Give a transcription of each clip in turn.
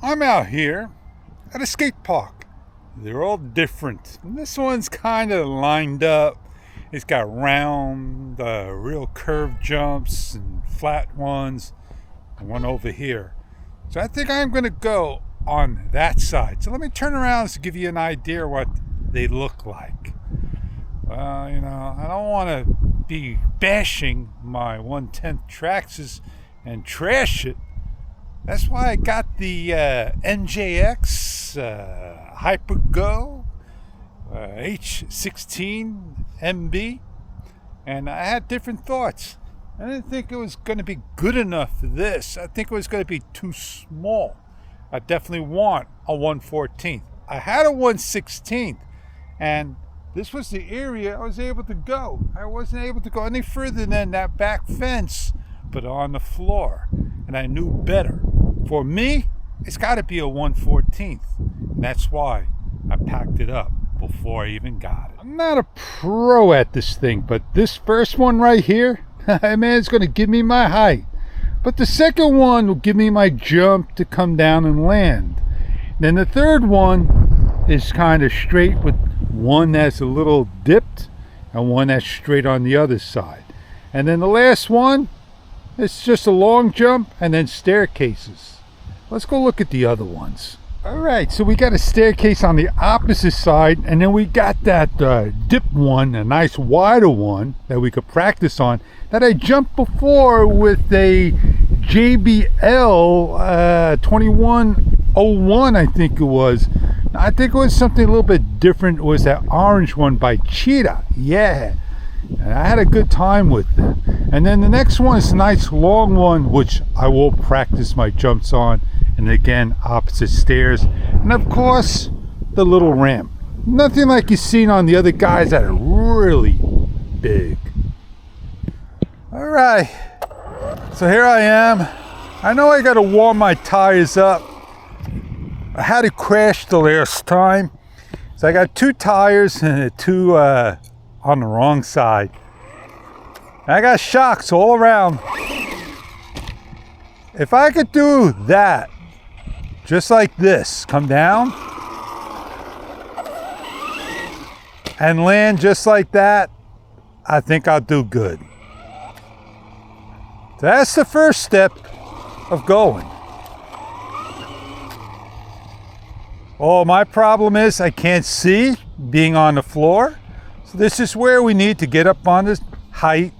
I'm out here at a skate park. They're all different. And this one's kind of lined up. It's got round, real curved jumps and flat ones. And one over here. So I think I'm going to go on that side. So let me turn around to give you an idea what they look like. I don't want to be bashing my 1/10 traxxas and trash it. That's why I got the NJX Hyper Go H16 MB, and I had different thoughts. I didn't think it was going to be good enough for this. I think it was going to be too small. I definitely want a 1/14. I had a 1/16, and this was the area I was able to go. I wasn't able to go any further than that back fence, but on the floor, and I knew better. For me, it's got to be a 1/14, and that's why I packed it up before I even got it. I'm not a pro at this thing, but this first one right here, man, it's going to give me my height. But the second one will give me my jump to come down and land. Then the third one is kind of straight, with one that's a little dipped and one that's straight on the other side. And then the last one, it's just a long jump and then staircases. Let's go look at the other ones. All right, so we got a staircase on the opposite side, and then we got that dip one, a nice wider one that we could practice on, that I jumped before with a JBL 2101, I think it was. I think it was something a little bit different. It was that orange one by Cheetah. Yeah, and I had a good time with it. And then the next one is a nice long one, which I will practice my jumps on. And again, opposite stairs. And of course, the little ramp. Nothing like you've seen on the other guys that are really big. All right, so here I am. I know I gotta warm my tires up. I had to crash the last time. So I got two tires and two on the wrong side. And I got shocks all around. If I could do that, just like this, come down and land just like that, I think I'll do good. So that's the first step of going. Oh, my problem is I can't see being on the floor. So this is where we need to get up on this height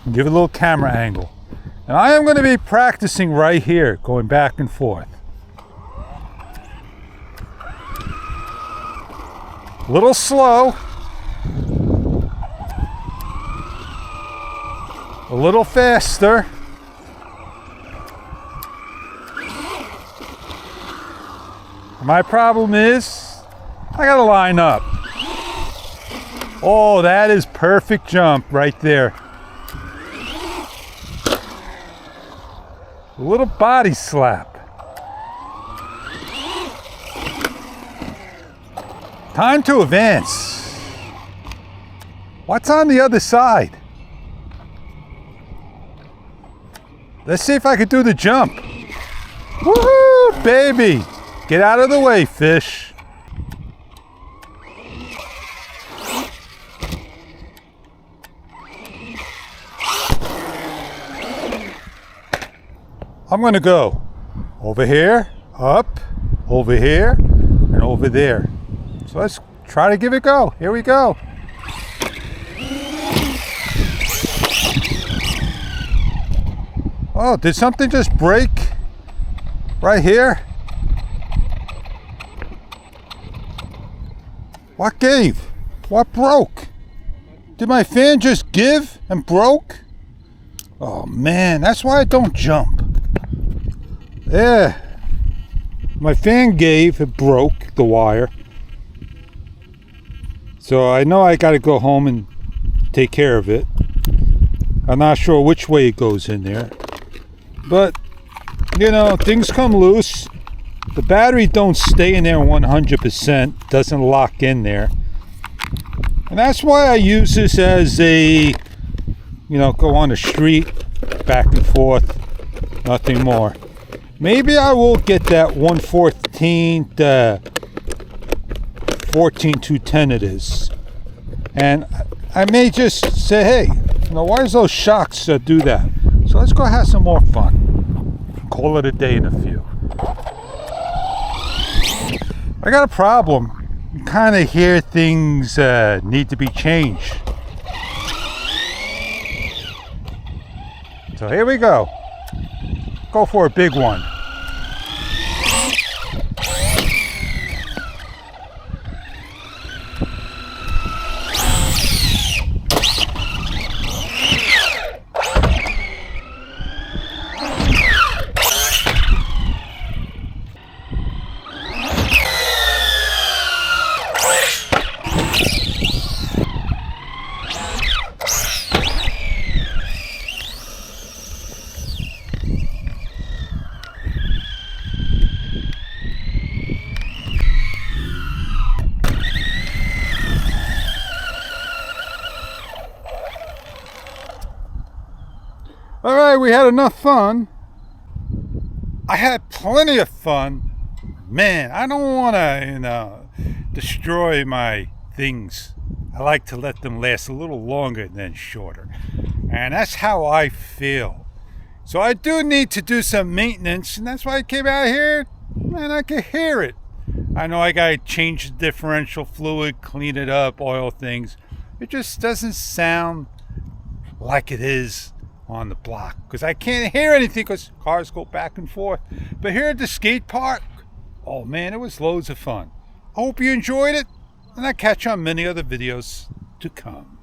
and give it a little camera angle. And I am going to be practicing right here, going back and forth. A little slow. A little faster. My problem is I gotta line up. Oh, that is perfect jump right there. A little body slap. Time to advance. What's on the other side? Let's see if I can do the jump. Woohoo, baby! Get out of the way, fish. I'm gonna go over here, up, over here, and over there. So let's try to give it a go. Here we go. Oh, did something just break right here? What gave? What broke? Did my fan just give and broke? Oh man, that's why I don't jump. Yeah, my fan gave, it broke the wire. So I know I gotta go home and take care of it. I'm not sure which way it goes in there. But, you know, things come loose. The battery don't stay in there 100%, doesn't lock in there. And that's why I use this as a, go on the street, back and forth, nothing more. maybe I will get that 1/14 14-210 it is, and I may just say, hey, why does those shocks do that? So let's go have some more fun. Call it a day in a few. I got a problem. You kind of hear things need to be changed. So here we go. Go for a big one. All right, we had enough fun. I had plenty of fun. Man, I don't want to, destroy my things. I like to let them last a little longer than shorter. And that's how I feel. So I do need to do some maintenance, and that's why I came out here. Man, I can hear it. I know I gotta change the differential fluid, clean it up, oil things. It just doesn't sound like it is on the block, because I can't hear anything because cars go back and forth. But here at the skate park, oh man, it was loads of fun. I hope you enjoyed it, and I'll catch you on many other videos to come.